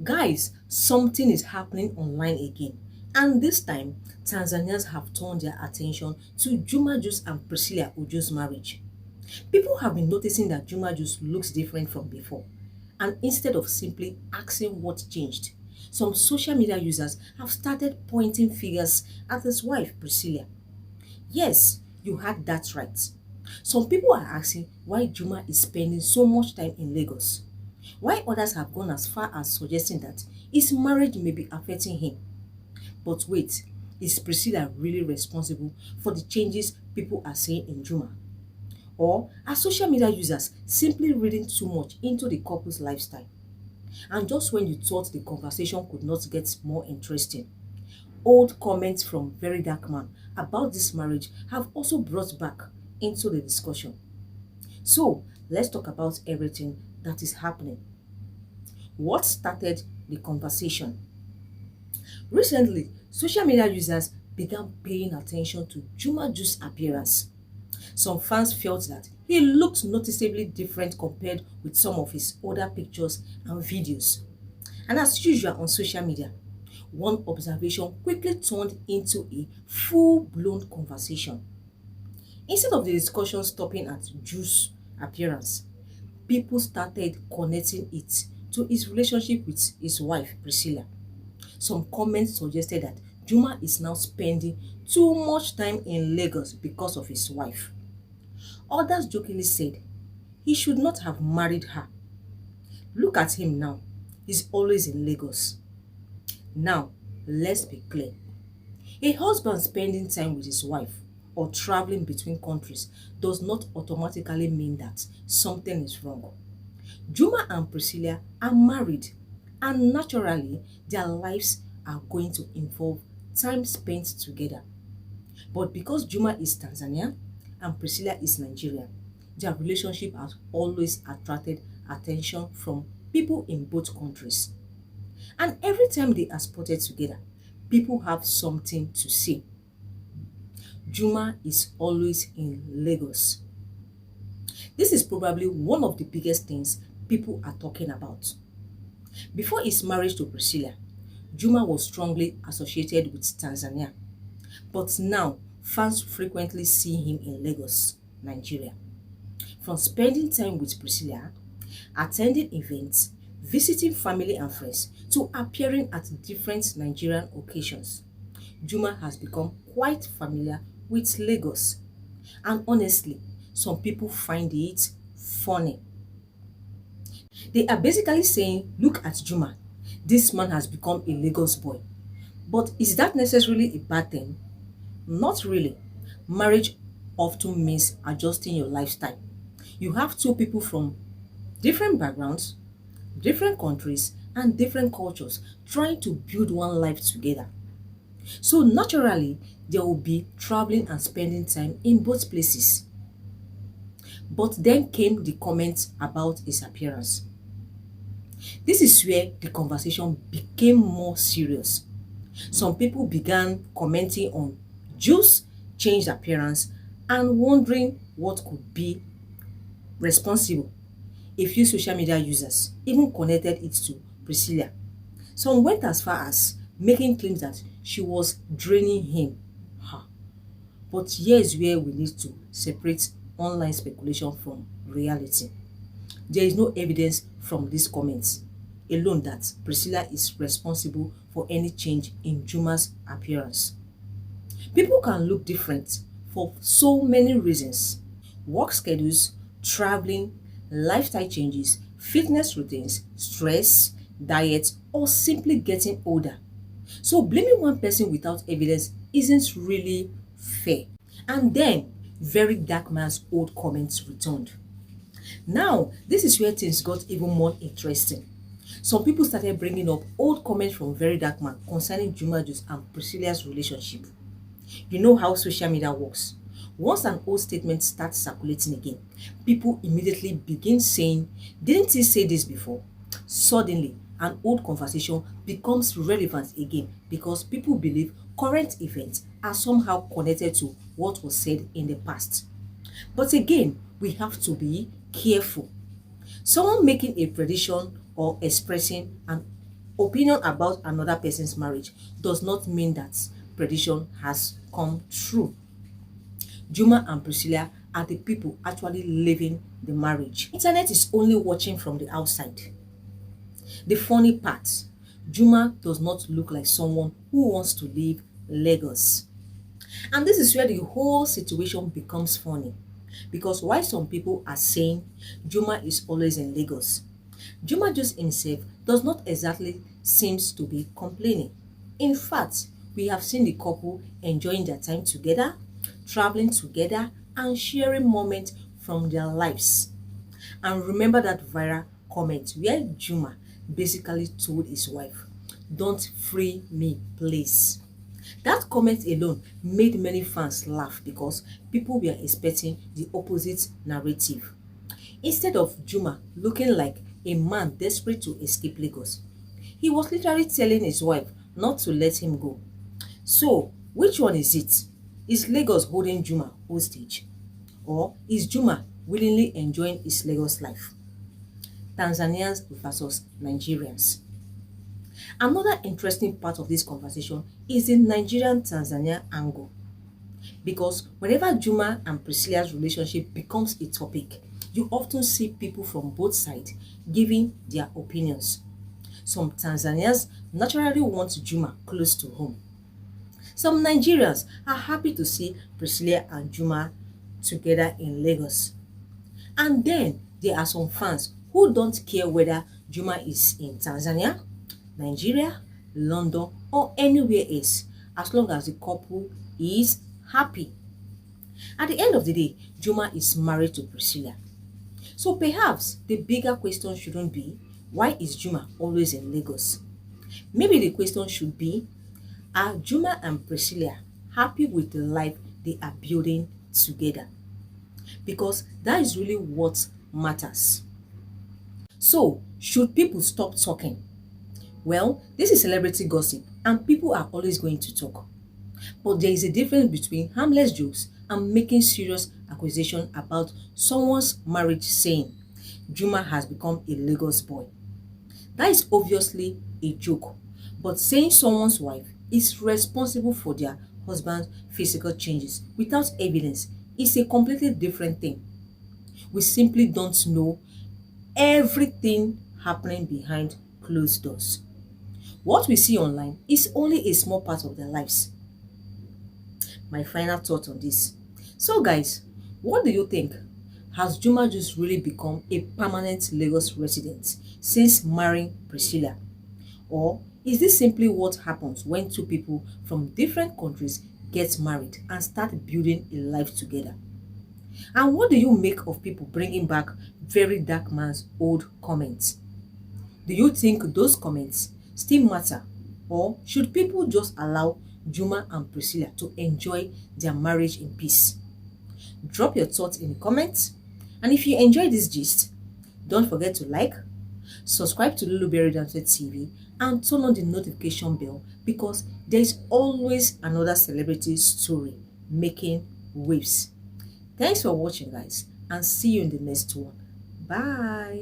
Guys, something is happening online again. And this time, Tanzanians have turned their attention to Juma Jux and Priscilla Uju's marriage. People have been noticing that Juma Jux looks different from before. And instead of simply asking what changed, some social media users have started pointing fingers at his wife, Priscilla. Yes, you heard that right. Some people are asking why Juma is spending so much time in Lagos. Why others have gone as far as suggesting that his marriage may be affecting him. But wait, is Priscilla really responsible for the changes people are seeing in Juma? Or are social media users simply reading too much into the couple's lifestyle? And just when you thought the conversation could not get more interesting, old comments from Very Dark Man about this marriage have also brought back into the discussion. So let's talk about everything that is happening. What started the conversation? Recently, social media users began paying attention to Juma Juice's appearance. Some fans felt that he looked noticeably different compared with some of his older pictures and videos. And as usual on social media, one observation quickly turned into a full-blown conversation. Instead of the discussion stopping at Juice's appearance, people started connecting it to his relationship with his wife, Priscilla. Some comments suggested that Juma is now spending too much time in Lagos because of his wife. Others jokingly said he should not have married her. Look at him now. He's always in Lagos. Now, let's be clear. A husband spending time with his wife or traveling between countries does not automatically mean that something is wrong. Juma and Priscilla are married, and naturally their lives are going to involve time spent together. But because Juma is Tanzanian and Priscilla is Nigerian, their relationship has always attracted attention from people in both countries. And every time they are spotted together, people have something to say. Juma is always in Lagos. This is probably one of the biggest things people are talking about. Before his marriage to Priscilla, Juma was strongly associated with Tanzania. But now, fans frequently see him in Lagos, Nigeria. From spending time with Priscilla, attending events, visiting family and friends, to appearing at different Nigerian occasions, Juma has become quite familiar with Lagos. And honestly, some people find it funny. They are basically saying, look at Juma, this man has become a Lagos boy. But is that necessarily a bad thing? Not really. Marriage often means adjusting your lifestyle. You have two people from different backgrounds, different countries, and different cultures trying to build one life together. So naturally, there will be traveling and spending time in both places. But then came the comments about his appearance. This is where the conversation became more serious. Some people began commenting on Juice's changed appearance and wondering what could be responsible. A few social media users even connected it to Priscilla. Some went as far as making claims that she was draining him. Ha. But here's where we need to separate online speculation from reality. There is no evidence from these comments alone that Priscilla is responsible for any change in Juma's appearance. People can look different for so many reasons: work schedules, traveling, lifestyle changes, fitness routines, stress, diet, or simply getting older. So blaming one person without evidence isn't really fair. And then, Very Dark Man's old comments returned. Now, this is where things got even more interesting. Some people started bringing up old comments from Very Dark Man concerning Juma Juice and Priscilla's relationship. You know how social media works. Once an old statement starts circulating again, people immediately begin saying, didn't he say this before? Suddenly, an old conversation becomes relevant again because people believe current events are somehow connected to what was said in the past. But again, we have to be careful. Someone making a prediction or expressing an Opinion about another person's marriage does not mean that prediction has come true. Juma and Priscilla are the people actually living the marriage. Internet is only watching from the outside. The funny part, Juma does not look like someone who wants to leave Lagos. And this is where the whole situation becomes funny. Because while some people are saying Juma is always in Lagos, Juma just himself does not exactly seems to be complaining. In fact, we have seen the couple enjoying their time together, traveling together, and sharing moments from their lives. And remember that viral comment where Juma basically told his wife, "Don't free me, please." That comment alone made many fans laugh because people were expecting the opposite narrative. Instead of Juma looking like a man desperate to escape Lagos, he was literally telling his wife not to let him go. So, which one is it? Is Lagos holding Juma hostage? Or is Juma willingly enjoying his Lagos life? Tanzanians versus Nigerians. Another interesting part of this conversation is the Nigerian-Tanzania angle. Because whenever Juma and Priscilla's relationship becomes a topic, you often see people from both sides giving their opinions. Some Tanzanians naturally want Juma close to home. Some Nigerians are happy to see Priscilla and Juma together in Lagos. And then there are some fans who don't care whether Juma is in Tanzania, Nigeria, London, or anywhere else, as long as the couple is happy. At the end of the day, Juma is married to Priscilla. So perhaps the bigger question shouldn't be, why is Juma always in Lagos? Maybe the question should be, are Juma and Priscilla happy with the life they are building together? Because that is really what matters. So, should people stop talking? Well, this is celebrity gossip and people are always going to talk. But there is a difference between harmless jokes and making serious accusation about someone's marriage, saying Juma has become a Lagos boy. That is obviously a joke, but saying someone's wife is responsible for their husband's physical changes without evidence is a completely different thing. We simply don't know everything happening behind closed doors. What we see online is only a small part of their lives. My final thought on this. So guys, what do you think? Has Juma just really become a permanent Lagos resident since marrying Priscilla? Or is this simply what happens when two people from different countries get married and start building a life together? And what do you make of people bringing back very dark man's old comments? Do you think those comments still matter? Or should people just allow Juma and Priscilla to enjoy their marriage in peace? Drop your thoughts in the comments. And if you enjoyed this gist, don't forget to like, subscribe to Luluberry Dancer TV, and turn on the notification bell because there is always another celebrity story making waves. Thanks for watching, guys, and see you in the next one. Bye.